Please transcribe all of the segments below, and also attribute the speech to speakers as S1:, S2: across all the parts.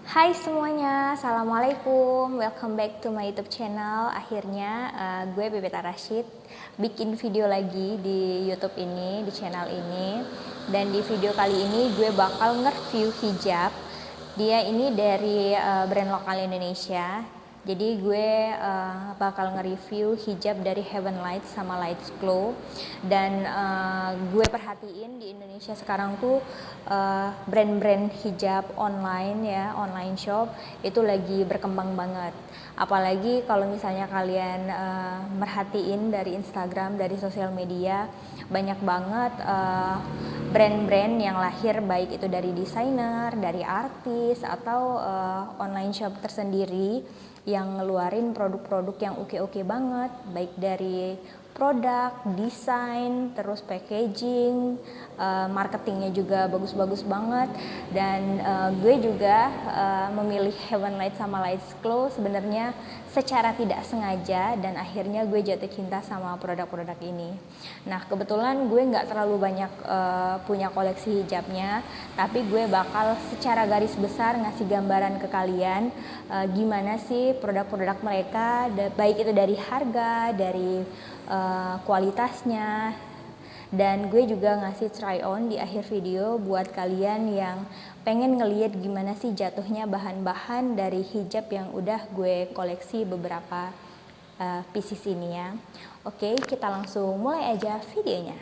S1: Hai semuanya, Assalamualaikum. Welcome back to my YouTube channel. Akhirnya gue Bebeta Rashid bikin video lagi di YouTube ini, di channel ini. Dan di video kali ini gue bakal nge-review hijab. Dia ini dari brand lokal Indonesia. Jadi gue bakal nge-review hijab dari Heaven Light sama Lights Glow. Dan gue perhatiin di Indonesia sekarang tuh brand-brand hijab online ya, online shop itu lagi berkembang banget. Apalagi kalau misalnya kalian merhatiin dari Instagram, dari sosial media, banyak banget brand-brand yang lahir, baik itu dari desainer, dari artis, atau online shop tersendiri yang ngeluarin produk-produk yang oke-oke banget, baik dari produk, desain, terus packaging, marketingnya juga bagus-bagus banget. Dan gue juga memilih Heaven Light sama Lights Glow sebenarnya secara tidak sengaja, dan akhirnya gue jatuh cinta sama produk-produk ini. Nah, kebetulan gue nggak terlalu banyak punya koleksi hijabnya, tapi gue bakal secara garis besar ngasih gambaran ke kalian gimana sih produk-produk mereka, baik itu dari harga, dari kualitasnya. Dan gue juga ngasih try on di akhir video buat kalian yang pengen ngeliat gimana sih jatuhnya bahan-bahan dari hijab yang udah gue koleksi beberapa pieces ini ya. Oke, kita langsung mulai aja videonya.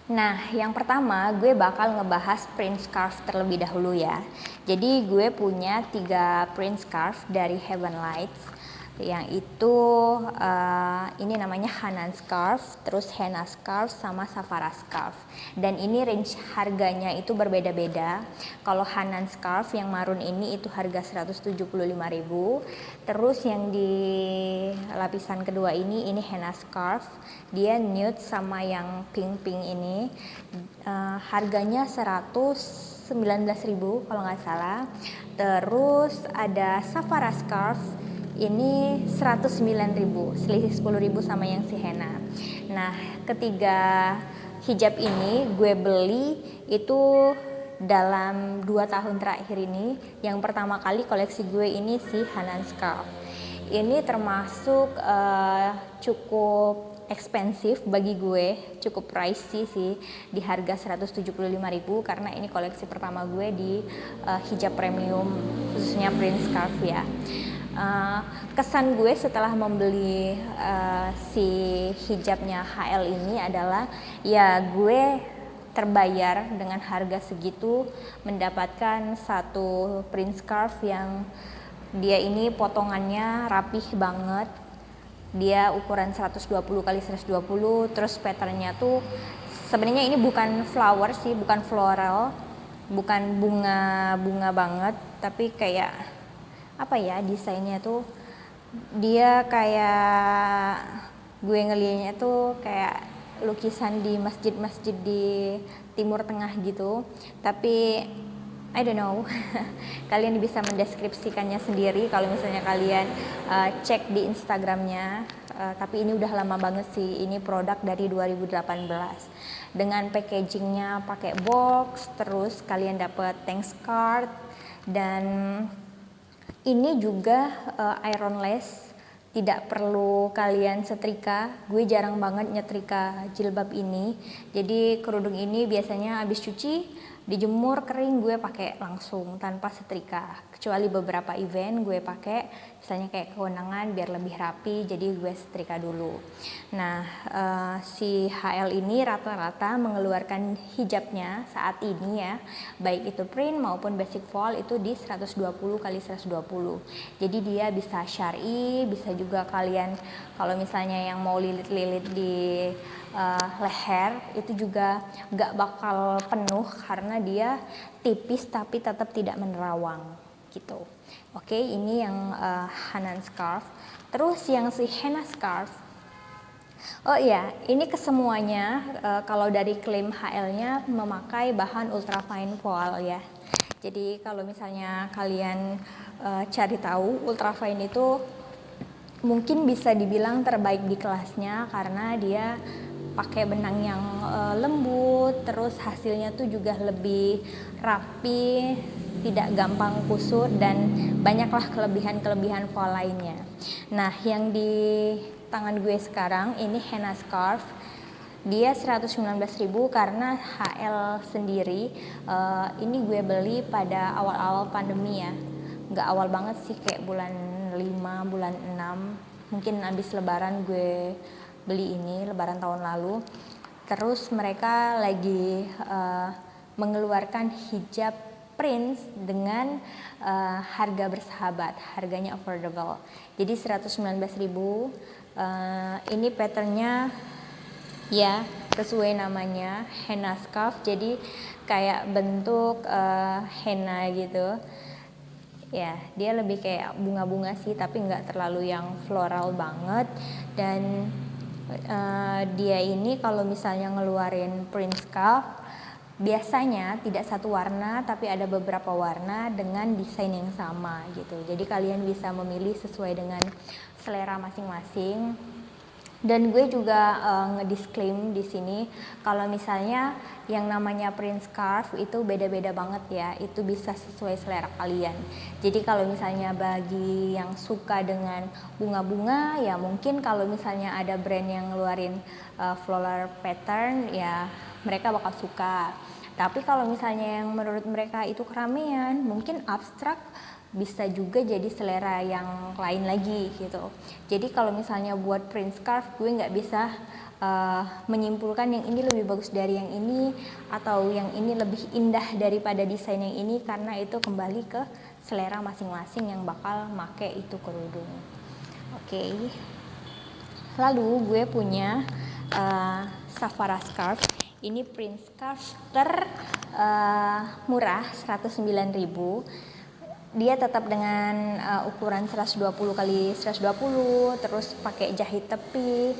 S1: Nah, yang pertama gue bakal ngebahas print scarf terlebih dahulu ya. Jadi gue punya 3 print scarf dari Heaven Lights, yang itu ini namanya Hanan Scarf, terus Henna Scarf, sama Safara Scarf. Dan ini range harganya itu berbeda-beda. Kalau Hanan Scarf yang marun ini itu harga 175.000. Terus yang di lapisan kedua ini Henna Scarf, dia nude sama yang pink-pink ini, harganya 119.000 kalau nggak salah. Terus ada Safara Scarf, ini 109.000, selisih 10.000 sama yang si Henna. Nah, ketiga hijab ini gue beli itu dalam 2 tahun terakhir ini. Yang pertama kali koleksi gue ini si Hanan Scarf. Ini termasuk cukup expensive bagi gue, cukup pricey sih, di harga 175.000, karena ini koleksi pertama gue di hijab premium, khususnya print scarf ya. Kesan gue setelah membeli si hijabnya HL ini adalah ya gue terbayar dengan harga segitu, mendapatkan satu print scarf yang dia ini potongannya rapih banget. Dia ukuran 120 kali 120, terus patternnya tuh sebenarnya ini bukan flower sih, bukan floral, bukan bunga-bunga banget, tapi kayak apa ya, desainnya tuh dia kayak, gue ngelihatnya tuh kayak lukisan di masjid-masjid di Timur Tengah gitu. Tapi I don't know, kalian bisa mendeskripsikannya sendiri kalau misalnya kalian cek di Instagramnya. Tapi ini udah lama banget sih, ini produk dari 2018. Dengan packagingnya pakai box, terus kalian dapat thanks card, dan ini juga ironless, tidak perlu kalian setrika. Gue jarang banget nyetrika jilbab ini. Jadi kerudung ini biasanya habis cuci, dijemur kering, gue pakai langsung tanpa setrika. Kecuali beberapa event gue pakai, misalnya kayak keundangan biar lebih rapi, jadi gue setrika dulu. Nah, si HL ini rata-rata mengeluarkan hijabnya saat ini ya, baik itu print maupun basic fall, itu di 120 kali 120. Jadi dia bisa syar'i, bisa juga kalian kalau misalnya yang mau lilit-lilit di leher itu juga gak bakal penuh, karena dia tipis tapi tetap tidak menerawang gitu. Oke, ini yang Hanan Scarf. Terus yang si Henna Scarf, oh iya, ini kesemuanya kalau dari klaim HL-nya memakai bahan ultrafine voile ya. Jadi kalau misalnya kalian cari tahu, ultrafine itu mungkin bisa dibilang terbaik di kelasnya, karena dia pakai benang yang lembut, terus hasilnya tuh juga lebih rapi, tidak gampang kusut, dan banyaklah kelebihan-kelebihan voal lainnya. Nah, yang di tangan gue sekarang ini henna scarf. Dia 119.000 karena HL sendiri ini gue beli pada awal-awal pandemi ya. Nggak awal banget sih, kayak bulan 5, bulan 6. Mungkin habis lebaran gue beli ini, lebaran tahun lalu. Terus mereka lagi mengeluarkan hijab prince dengan harga bersahabat, harganya affordable. Jadi 119.000. Ini patternnya ya sesuai namanya, henna scarf. Jadi kayak bentuk henna gitu. Ya, dia lebih kayak bunga-bunga sih, tapi nggak terlalu yang floral banget. Dan dia ini kalau misalnya ngeluarin print scarf, biasanya tidak satu warna, tapi ada beberapa warna dengan desain yang sama gitu. Jadi kalian bisa memilih sesuai dengan selera masing-masing. Dan gue juga ngedisclaim di sini kalau misalnya yang namanya print scarf itu beda-beda banget ya, itu bisa sesuai selera kalian. Jadi kalau misalnya bagi yang suka dengan bunga-bunga ya mungkin kalau misalnya ada brand yang ngeluarin floral pattern ya mereka bakal suka. Tapi kalau misalnya yang menurut mereka itu keramaian, mungkin abstrak, bisa juga jadi selera yang lain lagi gitu. Jadi kalau misalnya buat print scarf, gue nggak bisa menyimpulkan yang ini lebih bagus dari yang ini atau yang ini lebih indah daripada desain yang ini, karena itu kembali ke selera masing-masing yang bakal make itu kerudung. Oke. Lalu gue punya Safara scarf. Ini print scarf murah, 109.000. Dia tetap dengan ukuran 120 kali 120, terus pakai jahit tepi.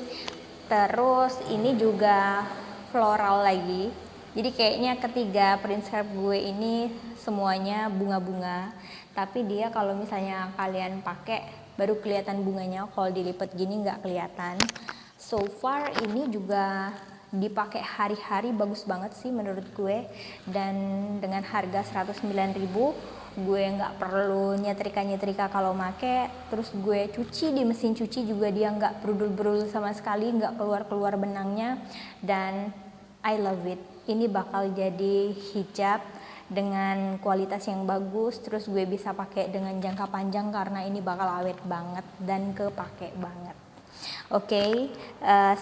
S1: Terus ini juga floral lagi. Jadi kayaknya ketiga print scarf gue ini semuanya bunga-bunga. Tapi dia kalau misalnya kalian pakai baru kelihatan bunganya, kalau dilipat gini nggak kelihatan. So far ini juga dipakai hari-hari bagus banget sih menurut gue, dan dengan harga 109.000 gue nggak perlu nyetrika kalau make. Terus gue cuci di mesin cuci juga dia nggak berudul-berudul sama sekali, nggak keluar benangnya, dan I love it. Ini bakal jadi hijab dengan kualitas yang bagus, terus gue bisa pakai dengan jangka panjang karena ini bakal awet banget dan kepake banget. Oke,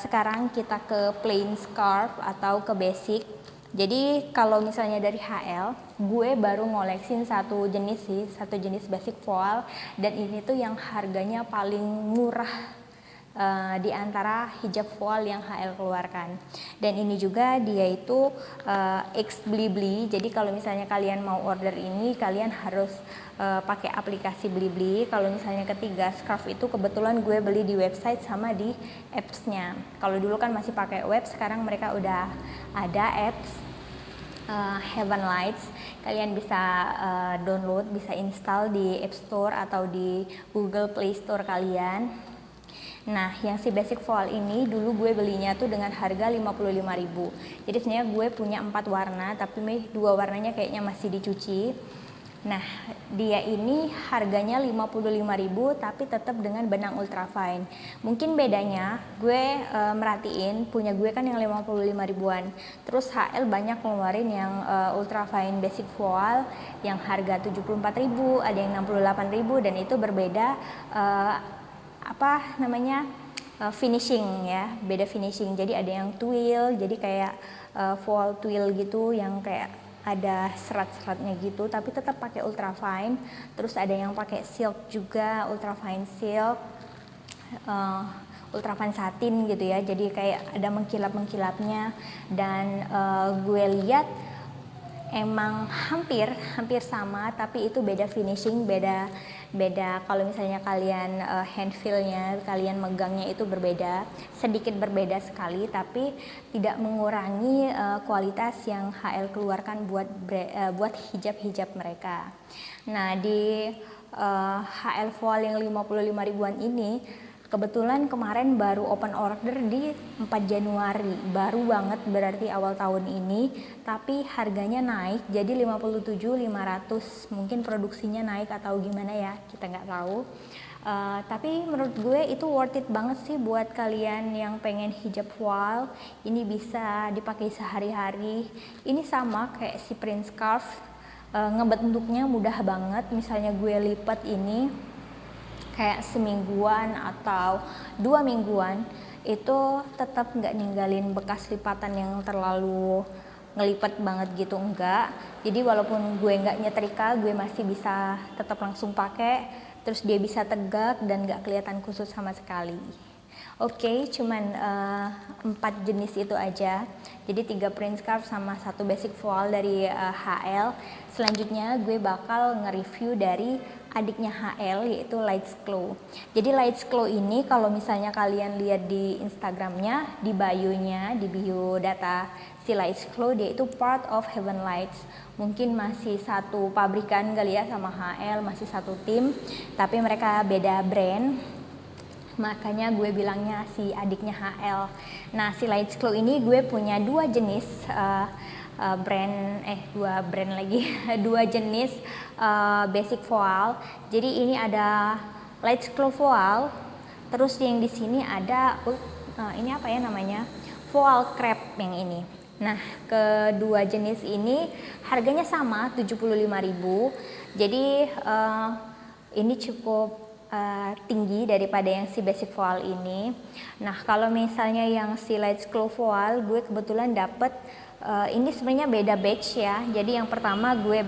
S1: sekarang kita ke plain scarf atau ke basic. Jadi kalau misalnya dari HL, gue baru ngoleksin satu jenis basic voal, dan ini tuh yang harganya paling murah di antara hijab voal yang HL keluarkan. Dan ini juga dia itu ex Blibli. Jadi kalau misalnya kalian mau order ini, kalian harus pakai aplikasi Blibli. Kalau misalnya ketiga scarf itu kebetulan gue beli di website sama di apps-nya. Kalau dulu kan masih pakai web, sekarang mereka udah ada apps. Heaven Lights, kalian bisa download, bisa install di App Store atau di Google Play Store kalian. Nah, yang si basic voal ini dulu gue belinya tuh dengan harga 55.000. Jadi sebenarnya gue punya 4 warna, tapi 2 warnanya kayaknya masih dicuci. Nah, dia ini harganya 55.000 tapi tetap dengan benang ultrafine. Mungkin bedanya gue merhatiin punya gue kan yang 55 ribuan. Terus HL banyak ngeluarin yang ultrafine basic voal yang harga 74.000, ada yang 68.000, dan itu berbeda finishing ya, beda finishing. Jadi ada yang twill, jadi kayak voal twill gitu yang kayak ada serat-seratnya gitu, tapi tetap pakai ultrafine. Terus ada yang pakai silk juga, ultrafine silk, ultrafine satin gitu ya, jadi kayak ada mengkilap-mengkilapnya. Dan gue lihat emang hampir sama, tapi itu beda finishing, beda kalau misalnya kalian hand feel-nya, kalian megangnya itu berbeda, sedikit berbeda sekali, tapi tidak mengurangi kualitas yang HL keluarkan buat hijab-hijab mereka. Nah, di HL voal yang 55 ribuan ini Kebetulan kemarin baru open order di 4 Januari, baru banget berarti awal tahun ini, tapi harganya naik jadi 57.500. Mungkin produksinya naik atau gimana ya, kita nggak tahu. Tapi menurut gue itu worth it banget sih buat kalian yang pengen hijab voile. Ini bisa dipakai sehari-hari. Ini sama kayak si Prince Scarf, ngebentuknya mudah banget. Misalnya gue lipat ini kayak semingguan atau 2 mingguan, itu tetap nggak ninggalin bekas lipatan yang terlalu ngelipat banget gitu, enggak. Jadi walaupun gue nggak nyetrika, gue masih bisa tetap langsung pakai, terus dia bisa tegak dan nggak kelihatan kusut sama sekali. Oke, cuman 4 jenis itu aja. Jadi 3 print scarf sama 1 basic voile dari HL. Selanjutnya gue bakal nge-review dari adiknya HL, yaitu Lights Glow. Jadi Lights Glow ini kalau misalnya kalian lihat di Instagramnya, di bio-nya, di bio data si Lights Glow, dia itu part of Heaven Lights. Mungkin masih satu pabrikan kali ya sama HL, masih satu tim, tapi mereka beda brand. Makanya gue bilangnya si adiknya HL. Nah, si Lights Glow ini gue punya 2 jenis dua jenis basic voile. Jadi ini ada Lights Glow voile, terus yang di sini ada ini apa ya namanya, voile crepe yang ini. Nah, kedua jenis ini harganya sama 75.000. Jadi ini cukup tinggi daripada yang si basic voile ini. Nah, kalau misalnya yang si Lights Glow voile, gue kebetulan dapet ini sebenarnya beda batch ya. Jadi yang pertama gue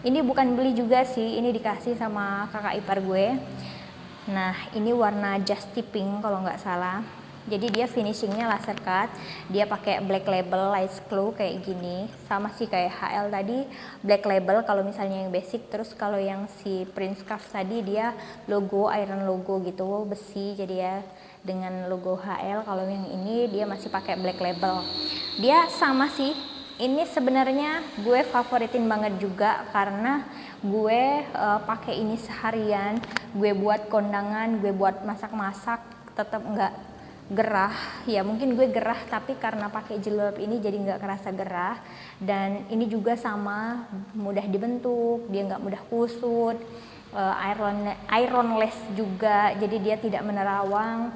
S1: ini bukan beli juga sih, ini dikasih sama kakak ipar gue. Nah, ini warna Justy Pink kalau nggak salah. Jadi dia finishingnya laser cut, dia pakai black label Lights Glow kayak gini, sama sih kayak HL tadi black label kalau misalnya yang basic. Terus kalau yang si Prince Scarf tadi dia logo, iron logo gitu, besi, jadi ya dengan logo HL. Kalau yang ini dia masih pakai black label. Dia sama sih, ini sebenarnya gue favoritin banget juga karena gue pakai ini seharian, gue buat kondangan, gue buat masak-masak, tetap nggak gerah. Ya mungkin gue gerah, tapi karena pakai jilbab ini jadi nggak kerasa gerah. Dan ini juga sama, mudah dibentuk, dia nggak mudah kusut, ironless juga, jadi dia tidak menerawang.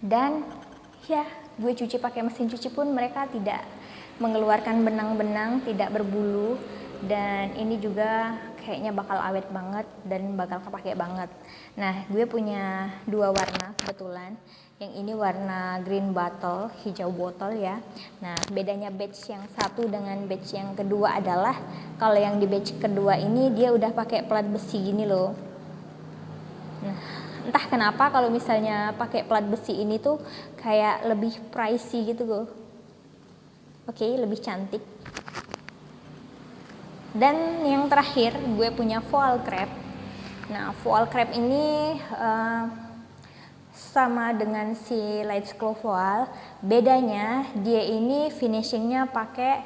S1: Dan ya gue cuci pakai mesin cuci pun mereka tidak mengeluarkan benang-benang, tidak berbulu. Dan ini juga kayaknya bakal awet banget dan bakal kepake banget. Nah, gue punya 2 warna kebetulan. Yang ini warna green bottle, hijau botol ya. Nah, bedanya batch yang satu dengan batch yang kedua adalah kalau yang di batch kedua ini dia udah pakai plat besi gini loh. Nah, entah kenapa kalau misalnya pakai plat besi ini tuh kayak lebih pricey gitu loh. Oke, lebih cantik. Dan yang terakhir gue punya voile crepe. Nah, voile crepe ini sama dengan si Lights Glow voile, bedanya dia ini finishingnya pakai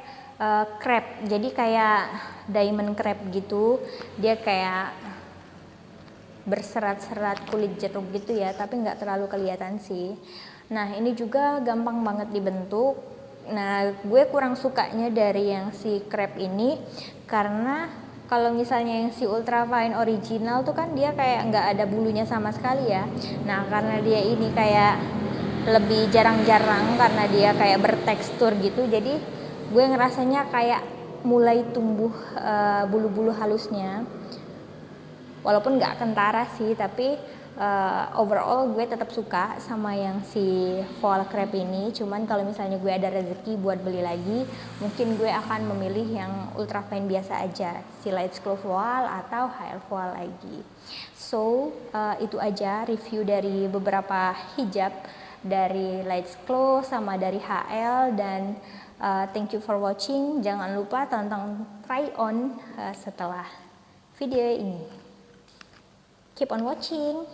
S1: crepe, jadi kayak diamond crepe gitu. Dia kayak berserat-serat kulit jeruk gitu ya, tapi nggak terlalu kelihatan sih. Nah, ini juga gampang banget dibentuk. Nah, gue kurang sukanya dari yang si crepe ini karena kalau misalnya yang si ultra fine original tuh kan dia kayak nggak ada bulunya sama sekali ya. Nah, karena dia ini kayak lebih jarang-jarang karena dia kayak bertekstur gitu, jadi gue ngerasanya kayak mulai tumbuh bulu-bulu halusnya. Walaupun nggak kentara sih, tapi overall gue tetap suka sama yang si voile crepe ini. Cuman kalau misalnya gue ada rezeki buat beli lagi, mungkin gue akan memilih yang ultra fine biasa aja, si Lights Glow voile atau HL voile lagi. So itu aja review dari beberapa hijab dari Lights Glow sama dari HL. Dan thank you for watching. Jangan lupa tonton try on setelah video ini. Keep on watching.